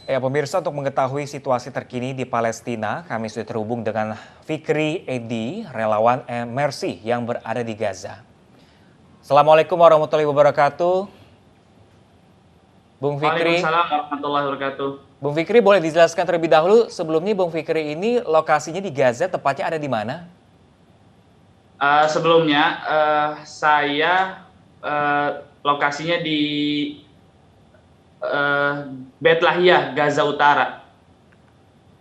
Ya, pemirsa, untuk mengetahui situasi terkini di Palestina, kami sudah terhubung dengan Fikri Edi, relawan Mercy yang berada di Gaza. Assalamualaikum warahmatullahi wabarakatuh, Bung Fikri. Waalaikumsalam warahmatullahi wabarakatuh. Bung Fikri, boleh dijelaskan terlebih dahulu sebelumnya Bung Fikri ini lokasinya di Gaza, tepatnya ada di mana? Sebelumnya saya lokasinya di Beit Lahia, Gaza Utara.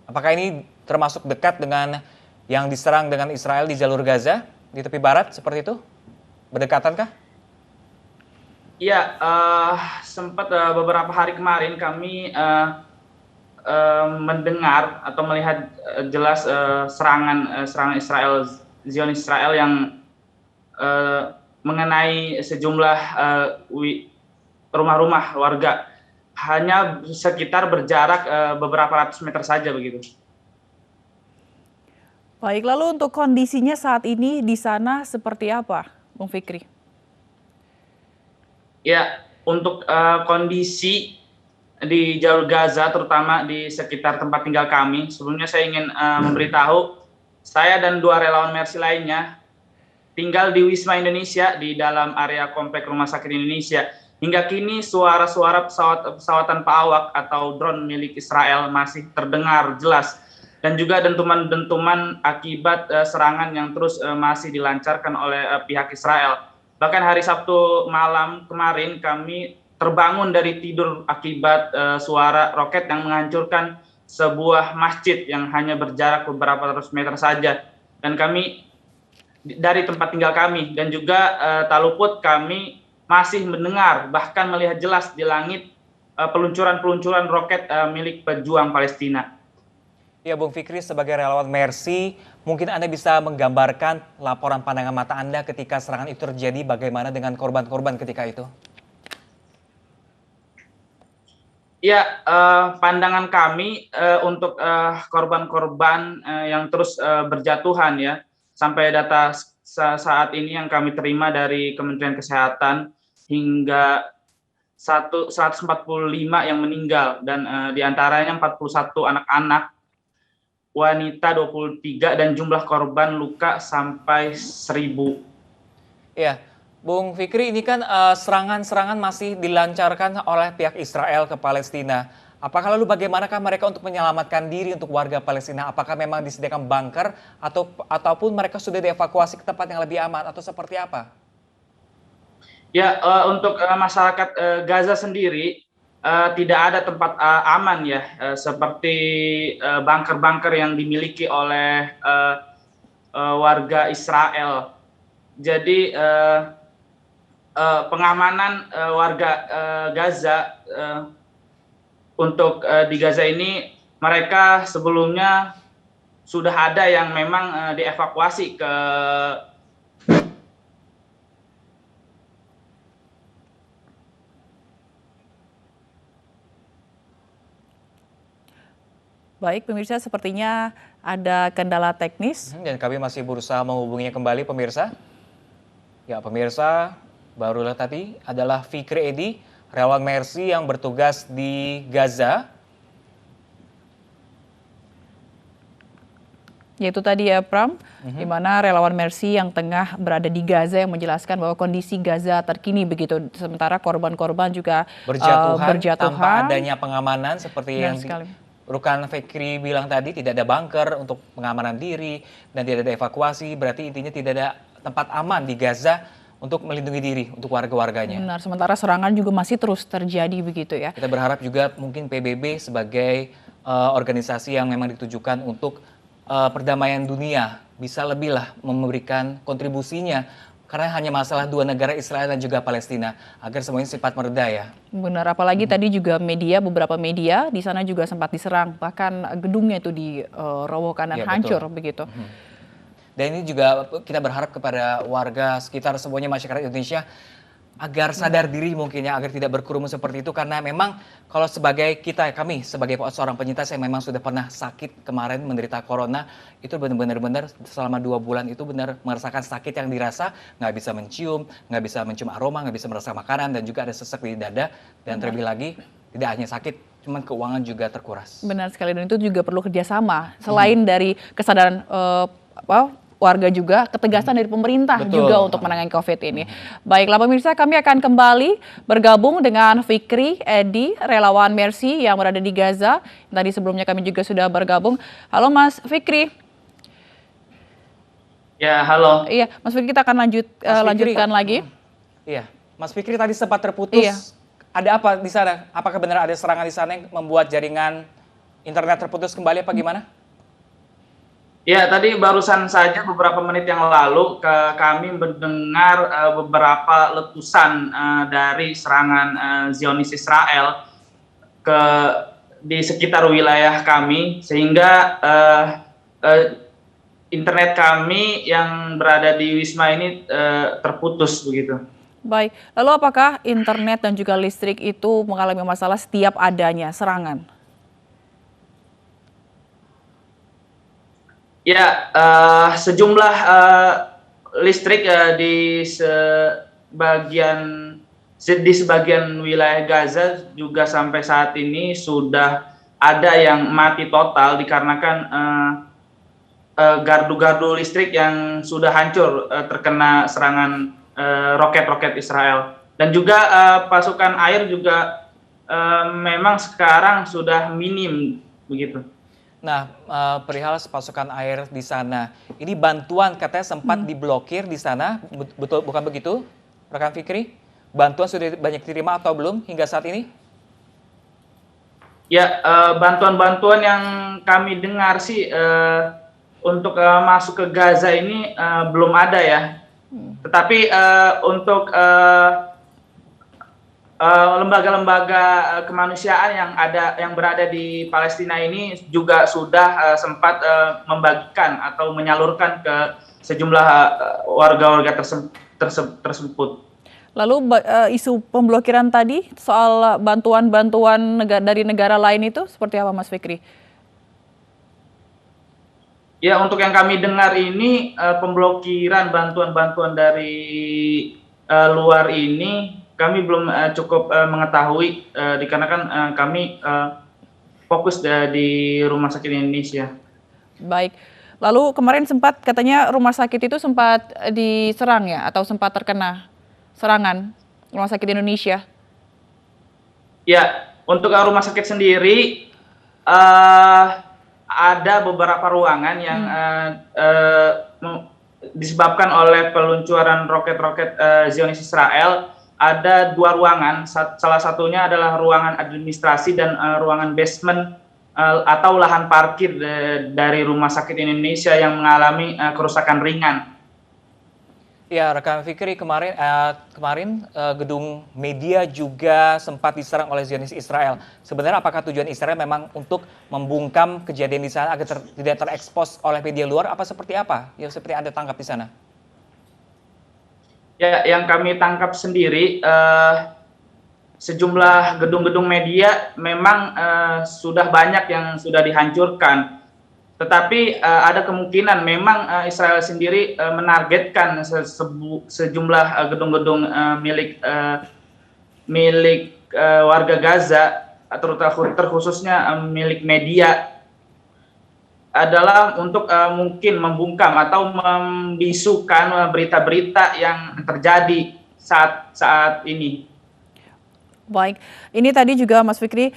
Apakah ini termasuk dekat dengan yang diserang dengan Israel di jalur Gaza, di tepi barat, seperti itu? Berdekatankah? Iya, sempat beberapa hari kemarin kami mendengar atau melihat jelas serangan Israel, Zionis Israel yang mengenai sejumlah rumah-rumah warga, hanya sekitar berjarak beberapa ratus meter saja begitu. Baik, lalu untuk kondisinya saat ini di sana seperti apa, Bung Fikri? Ya, untuk kondisi di jalur Gaza, terutama di sekitar tempat tinggal kami, sebelumnya saya ingin memberitahu, saya dan dua relawan Mercy lainnya tinggal di Wisma Indonesia di dalam area komplek Rumah Sakit Indonesia. Hingga kini suara-suara pesawat tanpa awak atau drone milik Israel masih terdengar jelas, dan juga dentuman-dentuman akibat serangan yang terus masih dilancarkan oleh pihak Israel. Bahkan hari Sabtu malam kemarin kami terbangun dari tidur akibat suara roket yang menghancurkan sebuah masjid yang hanya berjarak beberapa ratus meter saja. Dan kami dari tempat tinggal kami, dan juga tak luput kami masih mendengar bahkan melihat jelas di langit peluncuran-peluncuran roket milik pejuang Palestina. Ya, Bung Fikri, sebagai relawan Mercy, mungkin Anda bisa menggambarkan laporan pandangan mata Anda ketika serangan itu terjadi, bagaimana dengan korban-korban ketika itu? Ya, pandangan kami untuk korban-korban yang terus berjatuhan ya, sampai data saat ini yang kami terima dari Kementerian Kesehatan, hingga 145 yang meninggal, dan diantaranya 41 anak-anak, wanita 23, dan jumlah korban luka sampai 1.000. Ya, Bung Fikri, ini kan serangan-serangan masih dilancarkan oleh pihak Israel ke Palestina. Apakah lalu bagaimanakah mereka untuk menyelamatkan diri untuk warga Palestina? Apakah memang disediakan bunker ataupun mereka sudah dievakuasi ke tempat yang lebih aman atau seperti apa? Ya, untuk masyarakat Gaza sendiri tidak ada tempat aman ya, seperti bunker-bunker yang dimiliki oleh warga Israel. Jadi pengamanan warga Gaza untuk di Gaza ini, mereka sebelumnya sudah ada yang memang dievakuasi ke. Baik, pemirsa, sepertinya ada kendala teknis. Dan kami masih berusaha menghubunginya kembali, pemirsa. Ya, pemirsa, barulah tadi adalah Fikri Edi, relawan Mercy yang bertugas di Gaza. Yaitu tadi ya, Pram, di mana relawan Mercy yang tengah berada di Gaza yang menjelaskan bahwa kondisi Gaza terkini begitu. Sementara korban-korban juga Berjatuhan tanpa berjatuhan. adanya pengamanan seperti Benar yang sekali. Rukan Fikri bilang tadi, tidak ada bunker untuk pengamanan diri dan tidak ada evakuasi, berarti intinya tidak ada tempat aman di Gaza untuk melindungi diri untuk warga-warganya. Benar, sementara serangan juga masih terus terjadi begitu ya. Kita berharap juga mungkin PBB sebagai organisasi yang memang ditujukan untuk perdamaian dunia bisa lebih lah memberikan kontribusinya, karena hanya masalah dua negara, Israel dan juga Palestina, agar semuanya cepat mereda ya. Benar, apalagi tadi juga beberapa media di sana juga sempat diserang, bahkan gedungnya itu dirobohkan dan Ya, hancur betul. begitu. Dan ini juga kita berharap kepada warga sekitar semuanya, masyarakat Indonesia, agar sadar diri mungkin ya, agar tidak berkerumun seperti itu, karena memang kalau kami sebagai seorang penyintas yang memang sudah pernah sakit kemarin menderita corona, itu benar-benar selama 2 bulan itu benar merasakan sakit yang dirasa, nggak bisa mencium aroma, nggak bisa merasa makanan, dan juga ada sesak di dada, dan terlebih lagi tidak hanya sakit, cuman keuangan juga terkuras. Benar sekali, dan itu juga perlu kerjasama. Selain dari kesadaran warga juga, ketegasan dari pemerintah Betul. juga untuk menangani COVID ini. Baiklah pemirsa, kami akan kembali bergabung dengan Fikri Edi, relawan Mercy yang berada di Gaza. Tadi sebelumnya kami juga sudah bergabung. Halo Mas Fikri. Ya, halo. Iya, Mas Fikri, kita akan Mas Fikri. lanjutkan lagi. Iya, Mas Fikri tadi sempat terputus. Iya. Ada apa di sana? Apakah benar ada serangan di sana yang membuat jaringan internet terputus kembali apa gimana? Ya, tadi barusan saja beberapa menit yang lalu kami mendengar beberapa letusan dari serangan Zionis Israel di sekitar wilayah kami, sehingga internet kami yang berada di Wisma ini terputus begitu. Baik, lalu apakah internet dan juga listrik itu mengalami masalah setiap adanya serangan? Ya, sejumlah listrik di sebagian wilayah Gaza juga sampai saat ini sudah ada yang mati total dikarenakan gardu-gardu listrik yang sudah hancur terkena serangan roket-roket Israel. Dan juga pasokan air juga memang sekarang sudah minim begitu. Nah, perihal pasokan air di sana, ini bantuan katanya sempat diblokir di sana, betul bukan begitu, rekan Fikri? Bantuan sudah banyak diterima atau belum hingga saat ini? Ya, bantuan-bantuan yang kami dengar sih untuk masuk ke Gaza ini belum ada ya. Tetapi untuk lembaga-lembaga kemanusiaan yang berada di Palestina ini juga sudah sempat membagikan atau menyalurkan ke sejumlah warga-warga tersebut. Lalu isu pemblokiran tadi soal bantuan-bantuan dari negara lain itu seperti apa Mas Fikri? Ya, untuk yang kami dengar ini pemblokiran bantuan-bantuan dari luar ini kami belum cukup mengetahui dikarenakan kami fokus di Rumah Sakit Indonesia. Baik. Lalu kemarin sempat katanya rumah sakit itu sempat diserang ya atau sempat terkena serangan Rumah Sakit Indonesia? Ya, untuk rumah sakit sendiri ada beberapa ruangan yang disebabkan oleh peluncuran roket-roket Zionis Israel. Ada 2 ruangan, salah satunya adalah ruangan administrasi dan ruangan basement atau lahan parkir dari Rumah Sakit Indonesia yang mengalami kerusakan ringan. Ya, rekan Fikri, kemarin gedung media juga sempat diserang oleh Zionis Israel. Sebenarnya apakah tujuan Israel memang untuk membungkam kejadian di sana agar tidak terekspos oleh media luar? Apa seperti apa? Yang seperti Anda tangkap di sana? Ya, yang kami tangkap sendiri, sejumlah gedung-gedung media memang sudah banyak yang sudah dihancurkan. Tetapi ada kemungkinan memang Israel sendiri menargetkan sejumlah gedung-gedung milik warga Gaza, terkhususnya milik media, adalah untuk mungkin membungkam atau membisukan berita-berita yang terjadi saat ini. Baik, ini tadi juga Mas Fikri,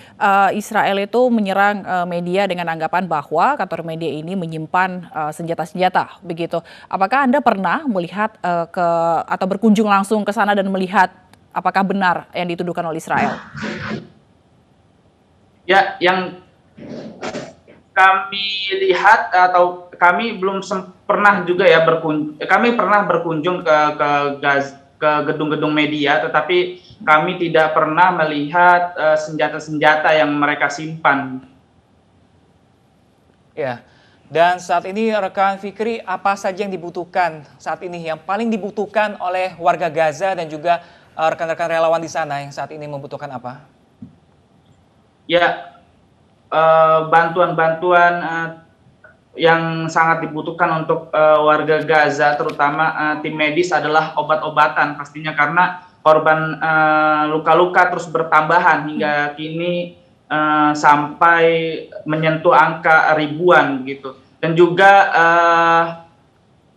Israel itu menyerang media dengan anggapan bahwa kantor media ini menyimpan senjata-senjata, begitu. Apakah Anda pernah melihat atau berkunjung langsung ke sana dan melihat apakah benar yang dituduhkan oleh Israel? Ya, yang kami lihat atau kami belum pernah juga ya kami pernah berkunjung ke gedung-gedung media, tetapi kami tidak pernah melihat senjata-senjata yang mereka simpan. Ya, dan saat ini rekan Fikri, apa saja yang dibutuhkan saat ini, yang paling dibutuhkan oleh warga Gaza dan juga rekan-rekan relawan di sana yang saat ini membutuhkan apa? Ya, bantuan-bantuan yang sangat dibutuhkan untuk warga Gaza, terutama tim medis, adalah obat-obatan pastinya, karena korban luka-luka terus bertambahan hingga kini sampai menyentuh angka ribuan gitu. Dan juga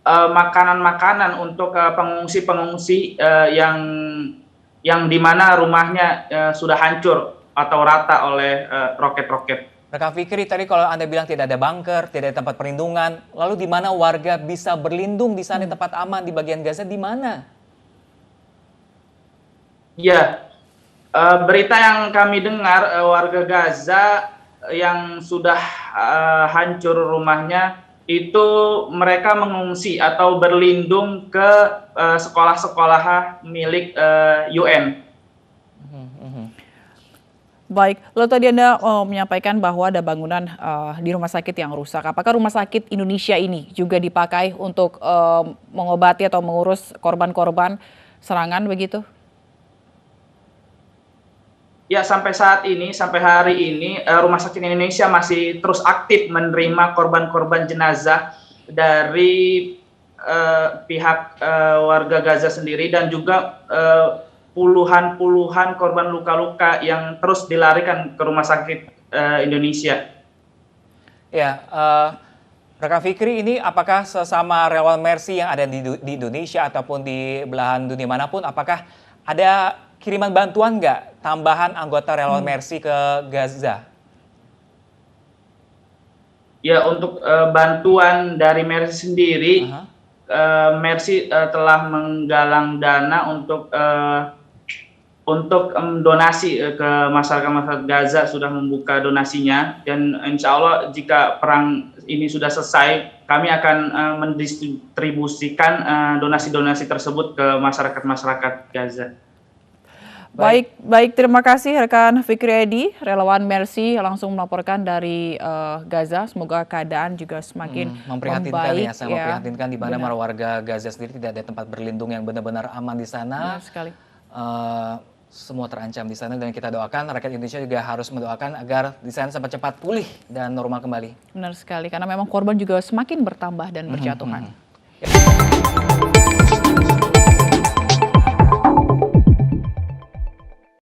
makanan-makanan untuk pengungsi-pengungsi yang di mana rumahnya sudah hancur atau rata oleh roket-roket. Rekam Fikri, tadi kalau Anda bilang tidak ada bunker, tidak ada tempat perlindungan, lalu di mana warga bisa berlindung di sana, tempat aman di bagian Gaza, di mana? Ya, berita yang kami dengar warga Gaza yang sudah hancur rumahnya itu mereka mengungsi atau berlindung ke sekolah-sekolah milik UN. Baik, lalu tadi Anda menyampaikan bahwa ada bangunan di rumah sakit yang rusak. Apakah rumah sakit Indonesia ini juga dipakai untuk mengobati atau mengurus korban-korban serangan begitu? Ya, sampai saat ini, sampai hari ini, Rumah Sakit Indonesia masih terus aktif menerima korban-korban jenazah dari pihak warga Gaza sendiri dan juga puluhan korban luka-luka yang terus dilarikan ke Rumah Sakit Indonesia. Ya, Rekam Fikri, ini apakah sesama relawan Mercy yang ada di Indonesia ataupun di belahan dunia manapun, apakah ada kiriman bantuan nggak, tambahan anggota relawan Mercy ke Gaza? Ya, untuk bantuan dari Mercy sendiri, Mercy telah menggalang dana untuk donasi ke masyarakat Gaza, sudah membuka donasinya, dan insya Allah jika perang ini sudah selesai, kami akan mendistribusikan donasi-donasi tersebut ke masyarakat Gaza. Baik, terima kasih rekan Fikri Edi, relawan Mercy langsung melaporkan dari Gaza. Semoga keadaan juga semakin memprihatinkan membaik. Ya, sangat memprihatinkan di mana warga Gaza sendiri tidak ada tempat berlindung yang benar-benar aman di sana. Benar sekali. Semua terancam di sana, dan kita doakan rakyat Indonesia juga harus mendoakan agar di sana cepat pulih dan normal kembali. Benar sekali, karena memang korban juga semakin bertambah dan berjatuhan.